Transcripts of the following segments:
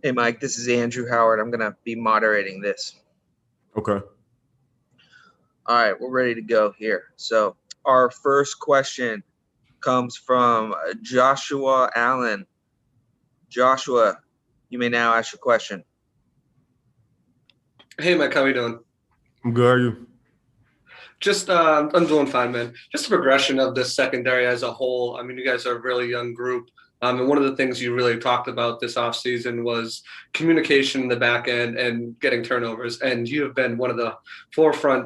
Hey, Mike, this is Andrew Howard. I'm going to be moderating this. Okay. All right, we're ready to go here. So our first question comes from Joshua Allen. Joshua, you may now ask your question. Hey, Mike, how are you doing? I'm good. How are you? Just, I'm doing fine, man. Just the progression of the secondary as a whole. I mean, you guys are a really young group. And one of the things you really talked about this offseason was communication in the back end and getting turnovers. And you have been one of the forefront,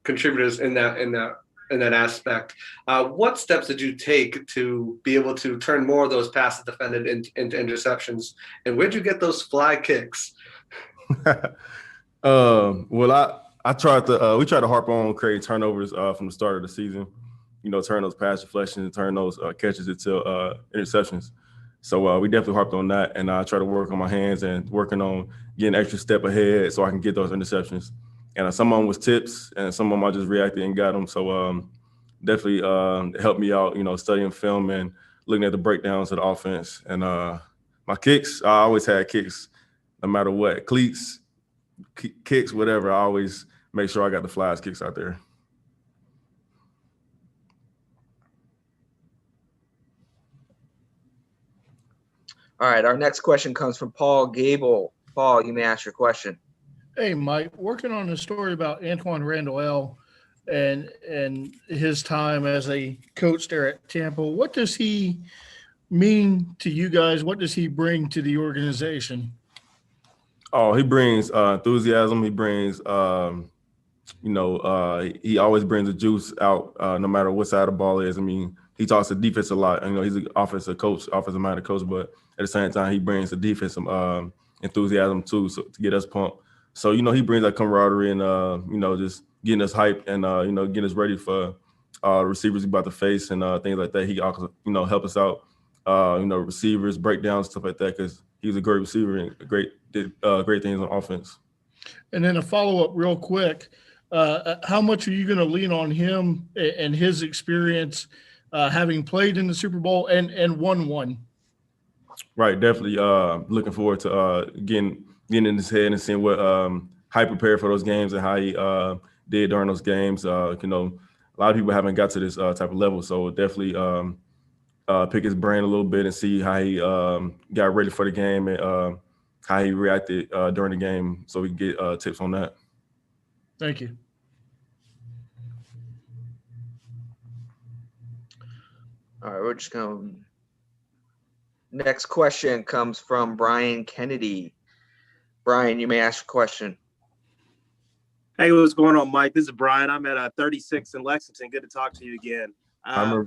contributors in that aspect. What steps did you take to be able to turn more of those passes defended into interceptions? And where'd you get those fly kicks? Well, I tried to we tried to harp on creating turnovers from the start of the season. Turn those pass deflections and turn those catches into interceptions. So we definitely harped on that, and I try to work on my hands and working on getting an extra step ahead so I can get those interceptions. And some of them was tips, and some of them I just reacted and got them. So definitely helped me out, studying film and looking at the breakdowns of the offense. And my kicks, I always had kicks, no matter what, cleats, kicks, whatever. I always make sure I got the flyest kicks out there. All right, our next question comes from Paul Gable. Paul, you may ask your question. Hey, Mike, working on a story about Antoine Randall and his time as a coach there at Tampa. What does he mean to you guys? What does he bring to the organization? Oh, he brings enthusiasm. He brings, he always brings the juice out no matter what side the ball is. I mean, he talks to defense a lot. He's an offensive coach, offensive-minded coach, but at the same time, he brings the defense some enthusiasm too, so to get us pumped. So, he brings that camaraderie and, just getting us hyped and, getting us ready for receivers about to face and things like that. He also, help us out, receivers, breakdowns, stuff like that, because he's a great receiver and did great things on offense. And then a follow-up real quick. How much are you going to lean on him and his experience having played in the Super Bowl and won one? Right, definitely looking forward to getting in his head and seeing what how he prepared for those games and how he did during those games. A lot of people haven't got to this type of level, so definitely pick his brain a little bit and see how he got ready for the game and how he reacted during the game, so we can get tips on that. Thank you. All right, we're just going. Next question comes from Brian Kennedy. Brian, you may ask a question. Hey, what's going on, Mike? This is Brian. I'm at 36 in Lexington. Good to talk to you again.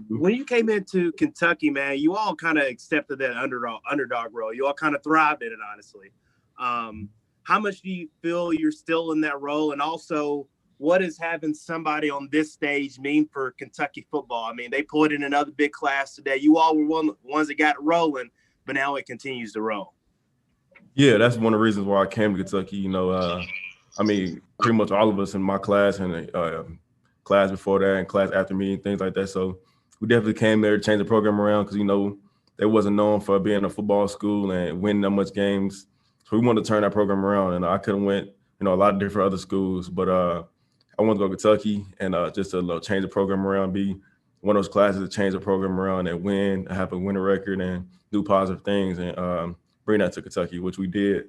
When you came into Kentucky, man, you all kind of accepted that underdog role. You all kind of thrived in it, honestly. How much do you feel you're still in that role? And also, what does having somebody on this stage mean for Kentucky football? I mean, they pulled in another big class today. You all were one of the ones that got it rolling, but now it continues to roll. Yeah, that's one of the reasons why I came to Kentucky. Pretty much all of us in my class and class before that and class after me and things like that. So we definitely came there to change the program around because, they wasn't known for being a football school and winning that much games. So we wanted to turn that program around. And I could have went, a lot of different other schools, but I wanted to go to Kentucky and just to change the program around, be one of those classes to change the program around and win, have a winning record and do positive things and bring that to Kentucky, which we did.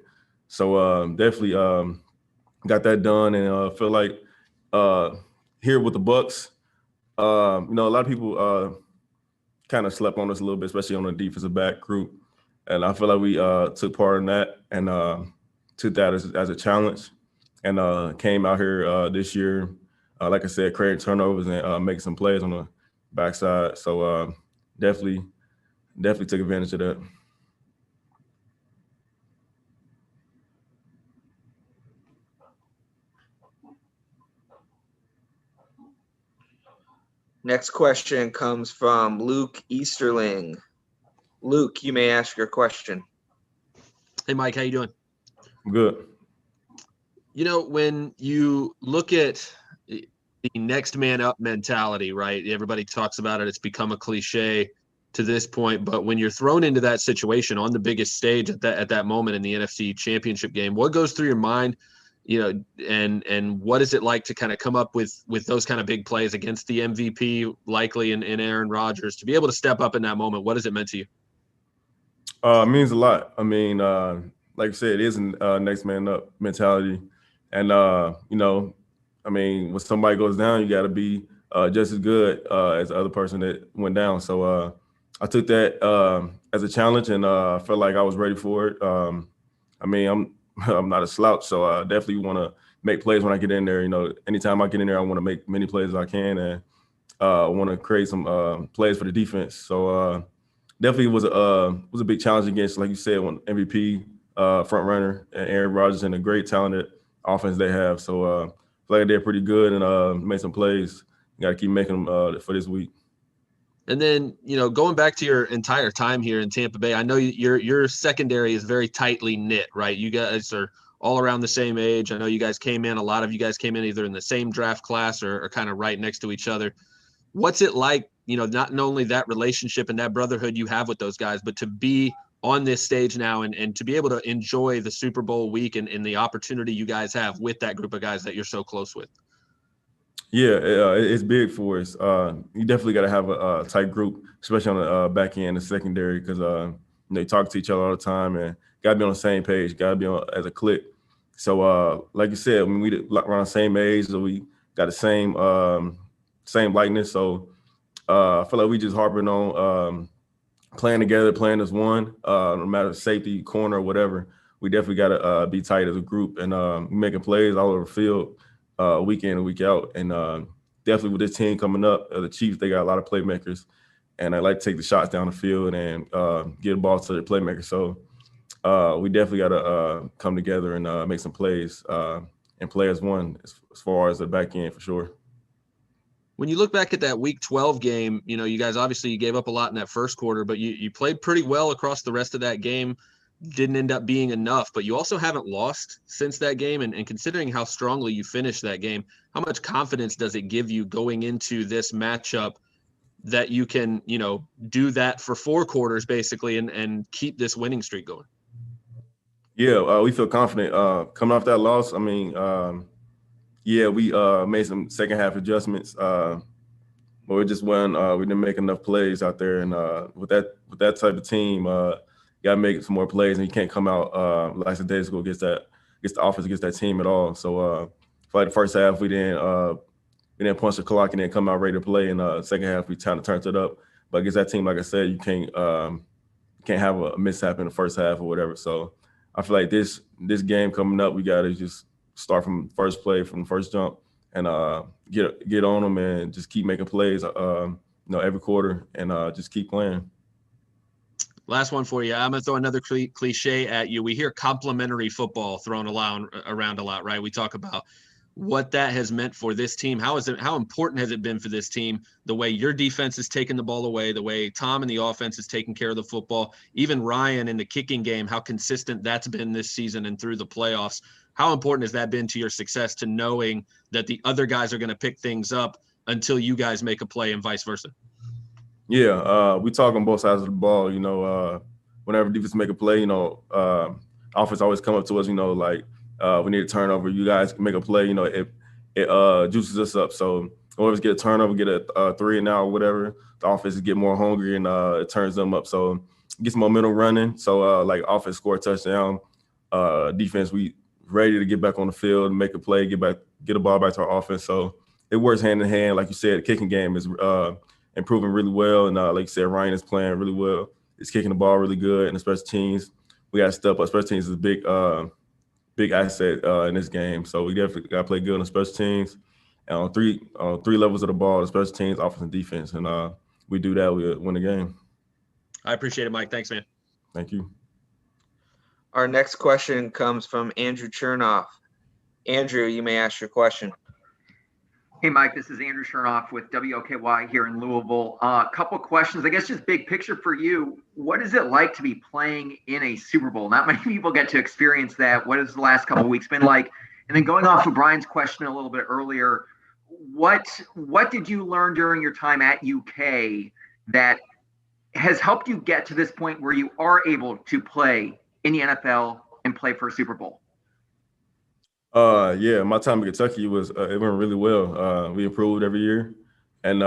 So definitely got that done and feel like here with the Bucs, a lot of people kind of slept on us a little bit, especially on the defensive back group. And I feel like we took part in that and took that as a challenge and came out here this year, like I said, creating turnovers and making some plays on the backside. So definitely took advantage of that. Next question comes from Luke Easterling. Luke, you may ask your question. Hey, Mike, how you doing? Good. When you look at the next man up mentality, right? Everybody talks about it. It's become a cliche. to this point, but when you're thrown into that situation on the biggest stage at that moment in the NFC Championship game, what goes through your mind, and what is it like to kind of come up with those kind of big plays against the MVP likely in Aaron Rodgers, to be able to step up in that moment? What has it meant to you? It means a lot. I mean, like I said, it is a next man up mentality. And, I mean, when somebody goes down, you got to be just as good as the other person that went down. So I took that as a challenge, and I felt like I was ready for it. I mean, I'm not a slouch, so I definitely want to make plays when I get in there. Anytime I get in there, I want to make many plays as I can, and I want to create some plays for the defense. So definitely was a big challenge against, like you said, one MVP front runner and Aaron Rodgers, and a great talented offense they have. So I feel like they're pretty good, and made some plays. You got to keep making them for this week. And then, going back to your entire time here in Tampa Bay, I know your secondary is very tightly knit, right? You guys are all around the same age. I know you guys a lot of you guys came in either in the same draft class or kind of right next to each other. What's it like, not only that relationship and that brotherhood you have with those guys, but to be on this stage now and to be able to enjoy the Super Bowl week and the opportunity you guys have with that group of guys that you're so close with? Yeah, it's big for us. You definitely got to have a tight group, especially on the back end, the secondary, because they talk to each other all the time, and got to be on the same page, got to be as a clique. So, like you said, when we around the same age, so we got the same likeness. So I feel like we just harping on playing together, playing as one, no matter safety, corner, or whatever. We definitely got to be tight as a group, and making plays all over the field. Week in and week out, and definitely with this team coming up, the Chiefs, they got a lot of playmakers, and I like to take the shots down the field and get the ball to the playmakers. So we definitely got to come together and make some plays and play as one as far as the back end for sure. When you look back at that Week 12 game, you guys obviously you gave up a lot in that first quarter, but you played pretty well across the rest of that game. Didn't end up being enough, but you also haven't lost since that game. And considering how strongly you finished that game, how much confidence does it give you going into this matchup that you can, do that for 4 quarters basically and keep this winning streak going? Yeah, we feel confident coming off that loss. I mean, we made some second half adjustments, but we just we didn't make enough plays out there. And with that type of team, got to make some more plays, and you can't come out like the days ago against the offense, against that team at all. So for like the first half, we didn't punch the clock and then come out ready to play. And second half, we kind of turned it up. But against that team, like I said, you can't have a mishap in the first half or whatever. So I feel like this game coming up, we got to just start from first play, from the first jump, and get on them and just keep making plays, every quarter, and just keep playing. Last one for you. I'm going to throw another cliche at you. We hear complimentary football thrown around a lot, right? We talk about what that has meant for this team. How important has it been for this team? The way your defense has taken the ball away, the way Tom and the offense is taking care of the football, even Ryan in the kicking game, how consistent that's been this season and through the playoffs. How important has that been to your success, to knowing that the other guys are going to pick things up until you guys make a play and vice versa? Yeah, we talk on both sides of the ball. Whenever defense make a play, offense always come up to us. We need a turnover. You guys make a play. It juices us up. So whoever's get a turnover, get a 3 and out or whatever, the offense get more hungry, and it turns them up. So it gets momentum running. So like offense score a touchdown, defense we ready to get back on the field, make a play, get the ball back to our offense. So it works hand in hand. Like you said, the kicking game is improving really well, and like you said, Ryan is playing really well. He's kicking the ball really good, and the special teams, we got to step up. Special teams is a big asset in this game, so we definitely got to play good on the special teams, and on three levels of the ball: the special teams, offense, and defense. And we do that, we win the game. I appreciate it, Mike. Thanks, man. Thank you. Our next question comes from Andrew Chernoff. Andrew, you may ask your question. Hey, Mike, this is Andrew Chernoff with WOKY here in Louisville. A couple questions, I guess just big picture for you. What is it like to be playing in a Super Bowl? Not many people get to experience that. What has the last couple of weeks been like? And then going off of Brian's question a little bit earlier, what did you learn during your time at UK that has helped you get to this point where you are able to play in the NFL and play for a Super Bowl? Yeah, my time in Kentucky it went really well. We improved every year, and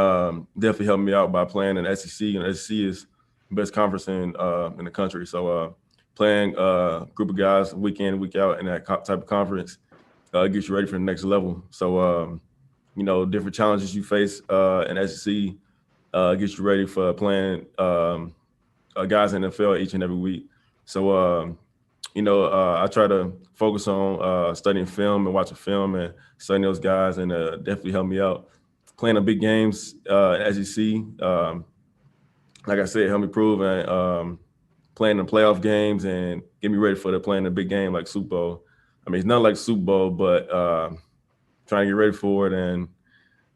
definitely helped me out by playing in the SEC. And the SEC is the best conference in the country. So playing a group of guys week in, week out in that type of conference gets you ready for the next level. So different challenges you face in SEC gets you ready for playing guys in the NFL each and every week. So I try to focus on studying film and watching film and studying those guys, and definitely help me out. Playing the big games in SEC, like I said, help me prove and playing the playoff games and get me ready for playing the big game like Super Bowl. I mean, it's not like Super Bowl, but trying to get ready for it and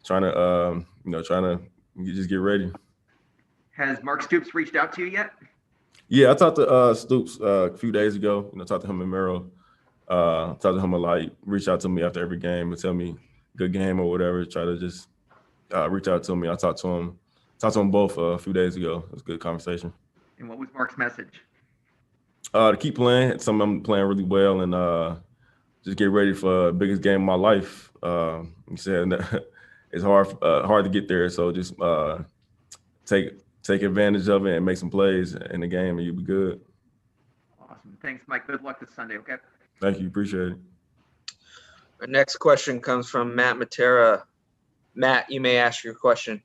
trying to just get ready. Has Mark Stoops reached out to you yet? Yeah, I talked to Stoops a few days ago. Talked to him and Merrill. Talked to him a lot. Reach out to me after every game and tell me good game or whatever. Try to just reach out to me. I talked to him both a few days ago. It was a good conversation. And what was Mark's message? To keep playing. Some of them playing really well, and just get ready for the biggest game of my life. He said it's hard to get there, so just take advantage of it and make some plays in the game, and you'll be good. Awesome. Thanks, Mike. Good luck this Sunday, okay? Thank you. Appreciate it. Our next question comes from Matt Matera. Matt, you may ask your question.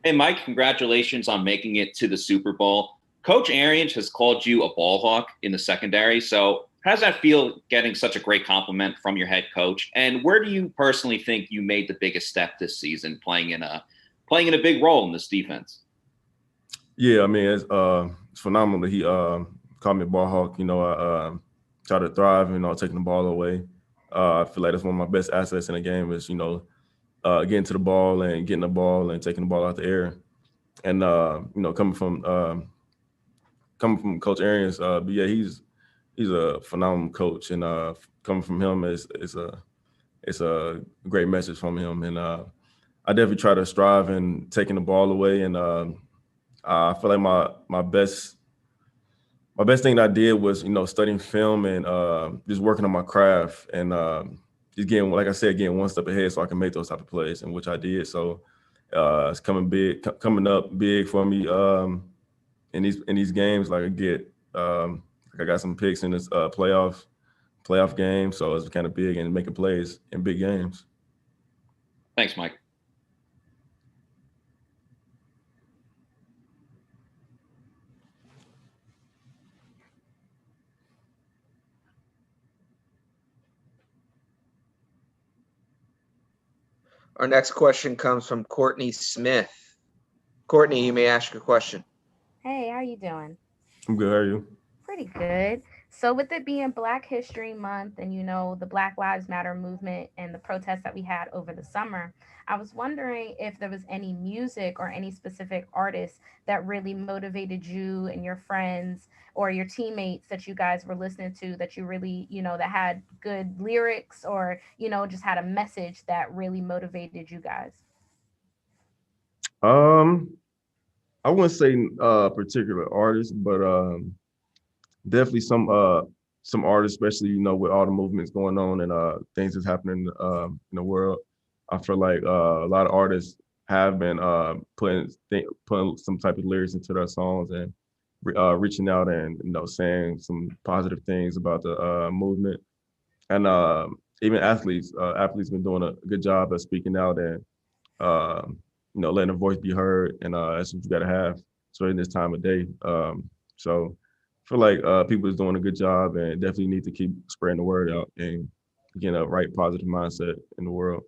Hey, Mike, congratulations on making it to the Super Bowl. Coach Arians has called you a ball hawk in the secondary. So how does that feel getting such a great compliment from your head coach? And where do you personally think you made the biggest step this season playing in a big role in this defense? Yeah, I mean, it's phenomenal that he called me a ball hawk. I try to thrive, taking the ball away. I feel like that's one of my best assets in the game is, getting to the ball and getting the ball and taking the ball out the air. And, coming from Coach Arians, but yeah, he's a phenomenal coach, and coming from him is a great message from him. And I definitely try to strive in taking the ball away. And I feel like my best thing that I did was, studying film and just working on my craft and just getting one step ahead so I can make those type of plays, and which I did. So it's coming up big for me in these games. Like I got some picks in this playoff game, so it's kind of big and making plays in big games. Thanks, Mike. Our next question comes from Courtney Smith. Courtney, you may ask your question. Hey, how you doing? I'm good. How are you? Pretty good. So with it being Black History Month and the Black Lives Matter movement and the protests that we had over the summer, I was wondering if there was any music or any specific artists that really motivated you and your friends or your teammates that you guys were listening to that you really, that had good lyrics or, just had a message that really motivated you guys. I wouldn't say particular artists, but definitely some artists, especially with all the movements going on and things that's happening in the world. I feel like a lot of artists have been putting some type of lyrics into their songs and reaching out and saying some positive things about the movement. And even athletes been doing a good job of speaking out and letting their voice be heard, and that's what you got to have, especially in this time of day. So I feel like people is doing a good job and definitely need to keep spreading the word out and getting a right positive mindset in the world.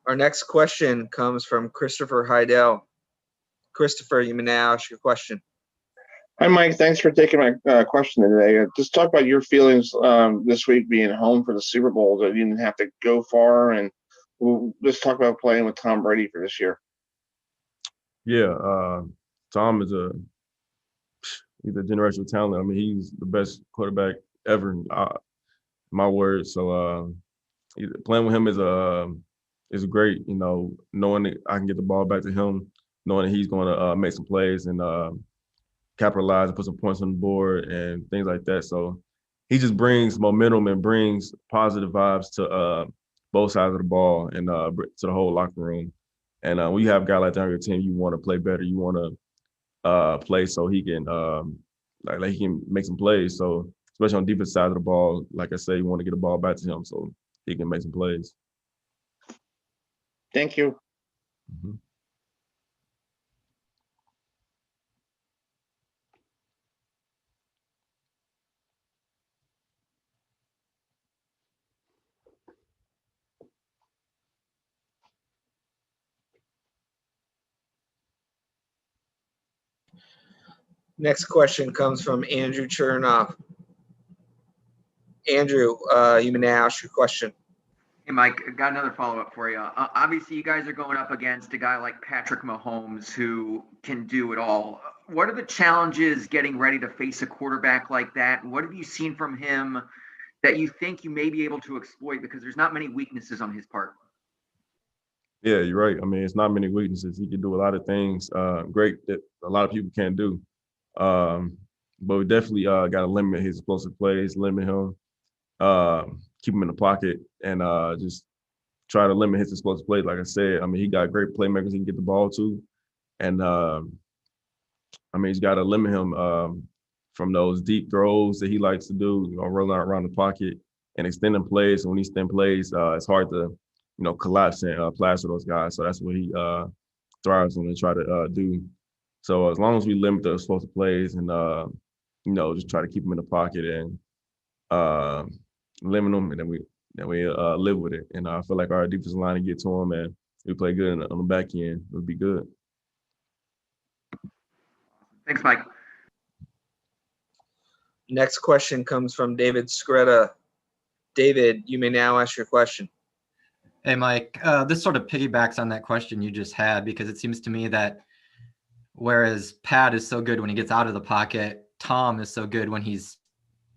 Our next question comes from Christopher Heidel. Christopher, you may now ask your question. Hi, Mike. Thanks for taking my question today. Just talk about your feelings this week being home for the Super Bowl. That you didn't have to go far, and we'll just talk about playing with Tom Brady for this year. Yeah, Tom is he's a generational talent. I mean, he's the best quarterback ever. My word. So playing with him is great. You know, knowing that I can get the ball back to him, knowing that he's going to make some plays and capitalize and put some points on the board and things like that. So he just brings momentum and brings positive vibes to both sides of the ball and to the whole locker room. And when you have a guy like that on your team, you want to play better. You want to play so he can like he can make some plays. So especially on the defense side of the ball, like I say, you want to get the ball back to him so he can make some plays. Thank you. Mm-hmm. Next question comes from Andrew Chernoff. Andrew, you may now ask your question. Hey, Mike, got another follow-up for you. Obviously, you guys are going up against a guy like Patrick Mahomes who can do it all. What are the challenges getting ready to face a quarterback like that? What have you seen from him that you think you may be able to exploit? Because there's not many weaknesses on his part. Yeah, you're right. I mean, it's not many weaknesses. He can do a lot of things great that a lot of people can't do. But we definitely got to limit his explosive plays, limit him, keep him in the pocket, and just try to limit his explosive plays. Like I said, I mean, he got great playmakers he can get the ball to. And, I mean, he's got to limit him from those deep throws that he likes to do, you know, rolling around the pocket and extending plays. And when he extends plays, it's hard to, you know, collapse and plaster those guys. So that's what he thrives on and try to do. So as long as we limit the explosive plays and, you know, just try to keep them in the pocket and limit them, and then we live with it. And I feel like our defensive line to get to him and we play good on the back end, it would be good. Thanks, Mike. Next question comes from David Skretta. David, you may now ask your question. Hey, Mike, this sort of piggybacks on that question you just had, because it seems to me that whereas Pat is so good when he gets out of the pocket, Tom is so good when he's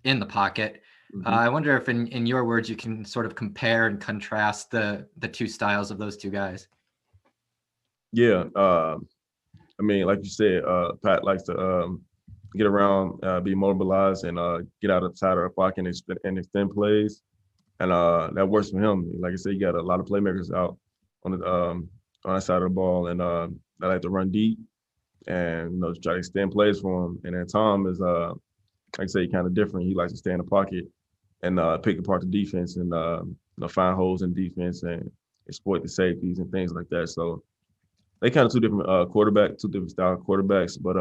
in the pocket. Mm-hmm. I wonder if in your words, you can sort of compare and contrast the two styles of those two guys. Yeah. I mean, like you said, Pat likes to get around, be mobilized, and get out of the side of the pocket and extend plays. And that works for him. Like I said, you got a lot of playmakers out on that side of the ball, and they like to run deep and, you know, try to extend plays for him. And then Tom is, like I say, kind of different. He likes to stay in the pocket and pick apart the defense and you know, find holes in defense and exploit the safeties and things like that. So they kind of two different two different style quarterbacks, but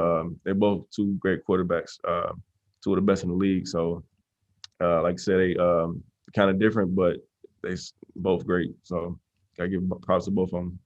they're both two great quarterbacks, two of the best in the league. So like I said, they kind of different, but they both great. So gotta give props to both of them.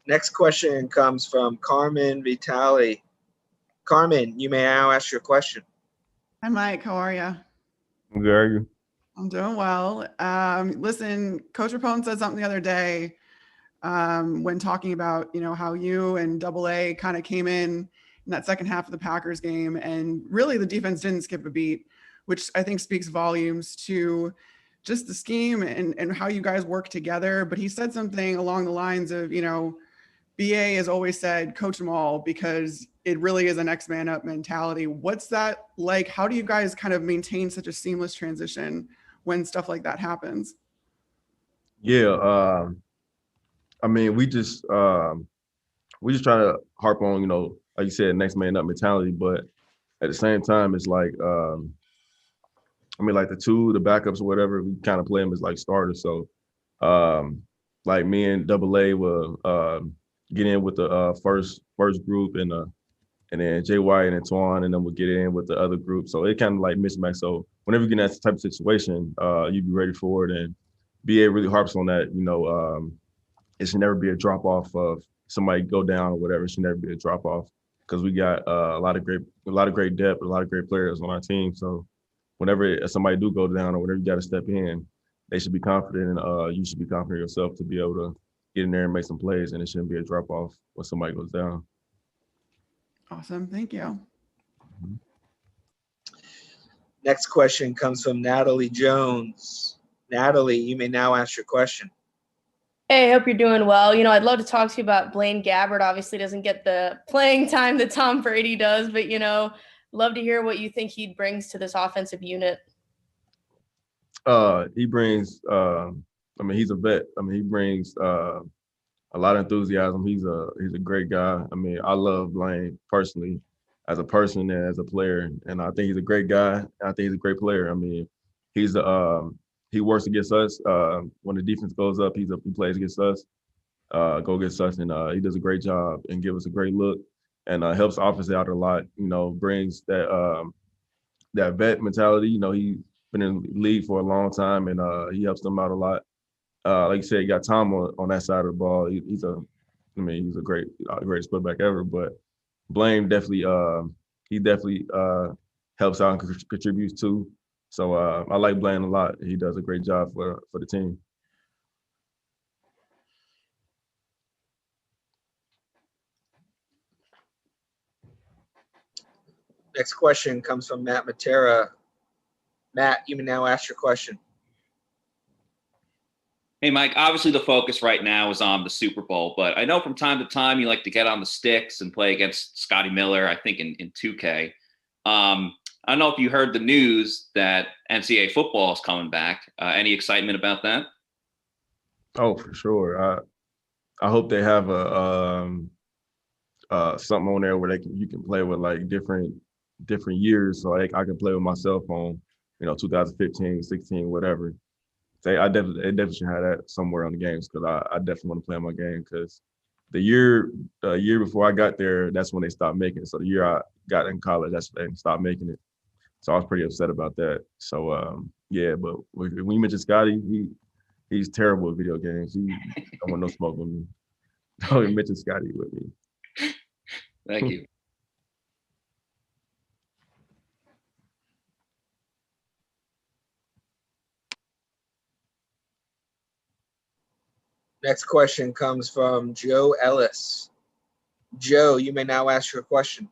Next question comes from Carmen Vitali. Carmen, you may now ask your question. Hi, Mike. How are you? Good, are you? I'm doing well. Listen, Coach Rapone said something the other day when talking about, you know, how you and AA kind of came in that second half of the Packers game, and really the defense didn't skip a beat, which I think speaks volumes to just the scheme and how you guys work together. But he said something along the lines of, you know, BA has always said, coach them all, because it really is a next man up mentality. What's that like? How do you guys kind of maintain such a seamless transition when stuff like that happens? Yeah. I mean, we just try to harp on, you know, like you said, next man up mentality. But at the same time, it's like I mean, like the backups or whatever, we kind of play them as like starters. So, like me and Double A will get in with the first group, and then Jay White and Antoine, and then we'll get in with the other group. So it kind of like mismatch. So whenever you get in that type of situation, you be ready for it, and BA really harps on that. It should never be a drop off of somebody go down or whatever. It should never be a drop off because we got a lot of great depth, a lot of great players on our team. So whenever somebody do go down or whenever you got to step in, they should be confident, and you should be confident yourself to be able to get in there and make some plays, and it shouldn't be a drop off when somebody goes down. Awesome. Thank you. Next question comes from Natalie Jones. Natalie, you may now ask your question. Hey, hope you're doing well. I'd love to talk to you about Blaine Gabbert. Obviously doesn't get the playing time that Tom Brady does, but, love to hear what you think he brings to this offensive unit. He brings, he's a vet. He brings a lot of enthusiasm. He's a great guy. I love Blaine personally as a person and as a player, and I think he's a great guy. I think he's a great player. He works against us. When the defense goes up, he plays against us, go against us, and he does a great job and give us a great look, and helps the offense out a lot. Brings that vet mentality. He's been in the league for a long time, and he helps them out a lot. Like you said, you got Tom on that side of the ball. He's a great split back ever. But Blaine definitely helps out and contributes too. So I like Blaine a lot. He does a great job for the team. Next question comes from Matt Matera. Matt, you may now ask your question. Hey, Mike, obviously the focus right now is on the Super Bowl, but I know from time to time you like to get on the sticks and play against Scotty Miller, I think in 2K. I don't know if you heard the news that NCAA football is coming back. Any excitement about that? Oh, for sure. I hope they have something on there where you can play with like different years, so I can play with myself on 2015, 16, whatever. It definitely should have that somewhere on the games, because I definitely want to play on my game, because the year before I got there, that's when they stopped making it. So the year I got in college, that's when they stopped making it. So I was pretty upset about that. So yeah, but when you mention Scotty, he's terrible at video games. He don't want no smoke with me. Don't even mention Scotty with me. Thank you. Next question comes from Joe Ellis. Joe, you may now ask your question.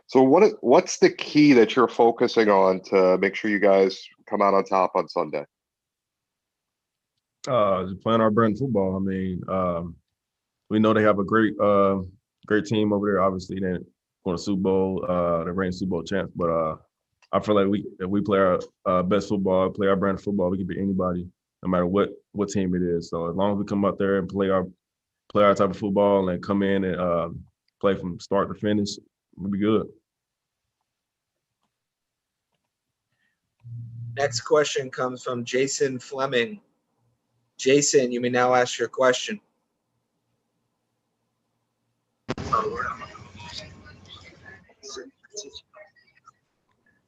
So what's the key that you're focusing on to make sure you guys come out on top on Sunday? Just playing our brand of football. We know they have a great team over there. Obviously, they won a Super Bowl. They reigning Super Bowl champs. But I feel like if we play our best football, play our brand of football, we can beat anybody, no matter what team it is. So as long as we come out there and play our type of football and come in and play from start to finish, we'll be good. Next question comes from Jason Fleming. Jason, you may now ask your question.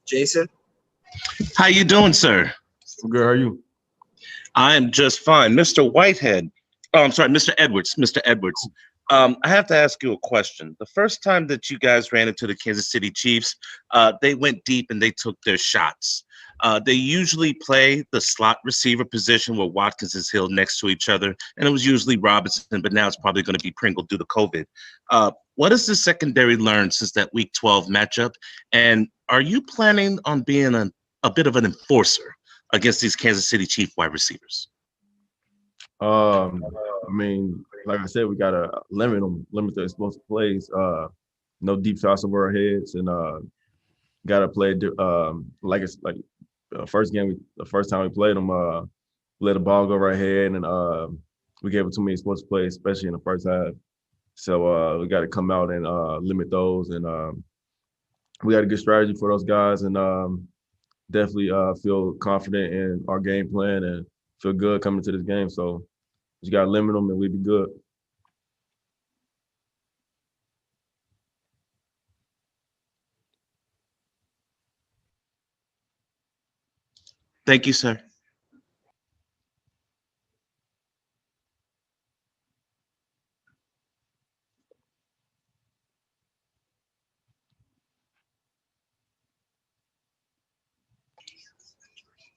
Jason? How you doing, sir? I'm good. How are you? I am just fine. Mr. Whitehead. Oh, I'm sorry, Mr. Edwards. Mr. Edwards. I have to ask you a question. The first time that you guys ran into the Kansas City Chiefs, they went deep and they took their shots. They usually play the slot receiver position where Watkins is held next to each other, and it was usually Robinson, but now it's probably going to be Pringle due to COVID. What has the secondary learned since that Week 12 matchup, and are you planning on being a bit of an enforcer against these Kansas City Chief wide receivers? Like I said, we gotta limit the explosive plays. No deep shots over our heads, and gotta play like it's like the first time we played them. Let the ball go over our head, and we gave it too many explosive plays, especially in the first half. So we got to come out and limit those, and we got a good strategy for those guys, and definitely feel confident in our game plan and feel good coming to this game. So just got to limit them, and we'll be good. Thank you, sir.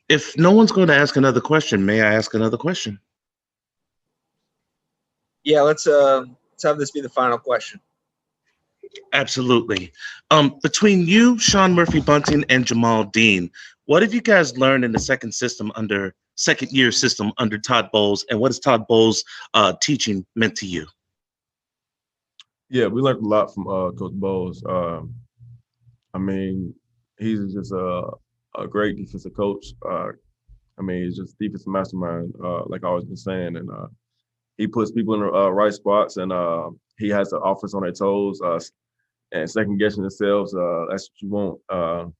If no one's going to ask another question, may I ask another question? Yeah, let's have this be the final question. Absolutely. Between you, Sean Murphy Bunting, and Jamal Dean, what have you guys learned in the second year system under Todd Bowles, and what has Todd Bowles' teaching meant to you? Yeah, we learned a lot from Coach Bowles. I mean, he's just a great defensive coach. I mean, he's just defensive mastermind, like I always been saying, and he puts people in the right spots, and he has the offense on their toes and second guessing themselves. That's what you want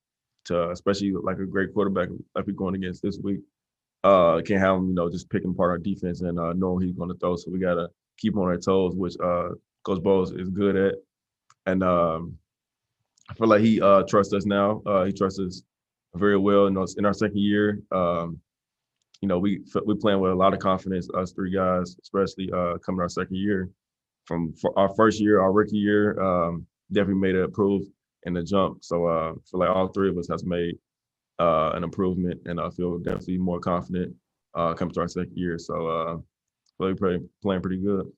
to, especially like a great quarterback like we're going against this week. Can't have him, just picking apart our defense and knowing he's going to throw. So we gotta keep him on our toes, which Coach Bowles is good at, and I feel like he trusts us now. He trusts us very well. In our second year, we playing with a lot of confidence. Us three guys, especially coming our second year. For our first year, our rookie year, definitely made an improve in the jump. So I feel like all three of us has made an improvement, and I feel definitely more confident coming to our second year. So we're playing pretty good.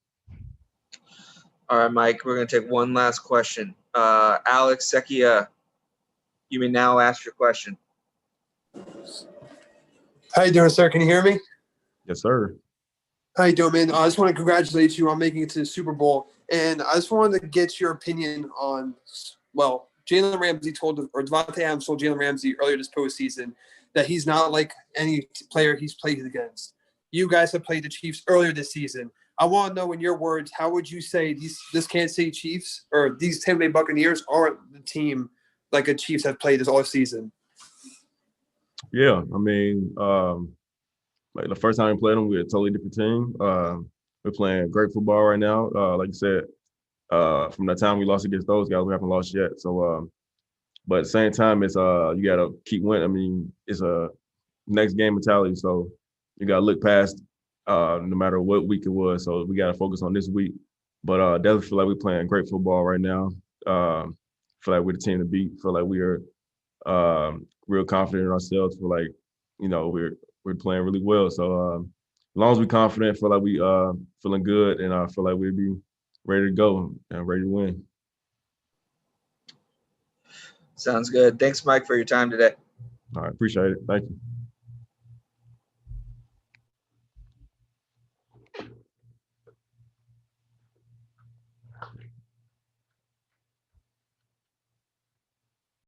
All right, Mike, we're going to take one last question. Alex Secchia, you may now ask your question. How you doing, sir? Can you hear me? Yes, sir. How you doing, man? I just want to congratulate you on making it to the Super Bowl. And I just wanted to get your opinion on, well, Jalen Ramsey Devontae Adams told Jalen Ramsey earlier this postseason that he's not like any player he's played against. You guys have played the Chiefs earlier this season. I want to know, in your words, how would you say this Kansas City Chiefs or these Tampa Bay Buccaneers are the team like the Chiefs have played this all season? Yeah, I mean, like the first time we played them, we were a totally different team. We're playing great football right now. Like you said, from the time we lost against those guys, we haven't lost yet. So, but at the same time, it's you gotta keep winning. I mean, it's a next game mentality. So you gotta look past no matter what week it was. So we gotta focus on this week. But definitely feel like we're playing great football right now. Feel like we're the team to beat. Feel like we are real confident in ourselves. Feel like we're playing really well. So as long as we're confident, feel like we feeling good, and I feel like we'll be ready to go and ready to win. Sounds good. Thanks, Mike, for your time today. All right, appreciate it. Thank you.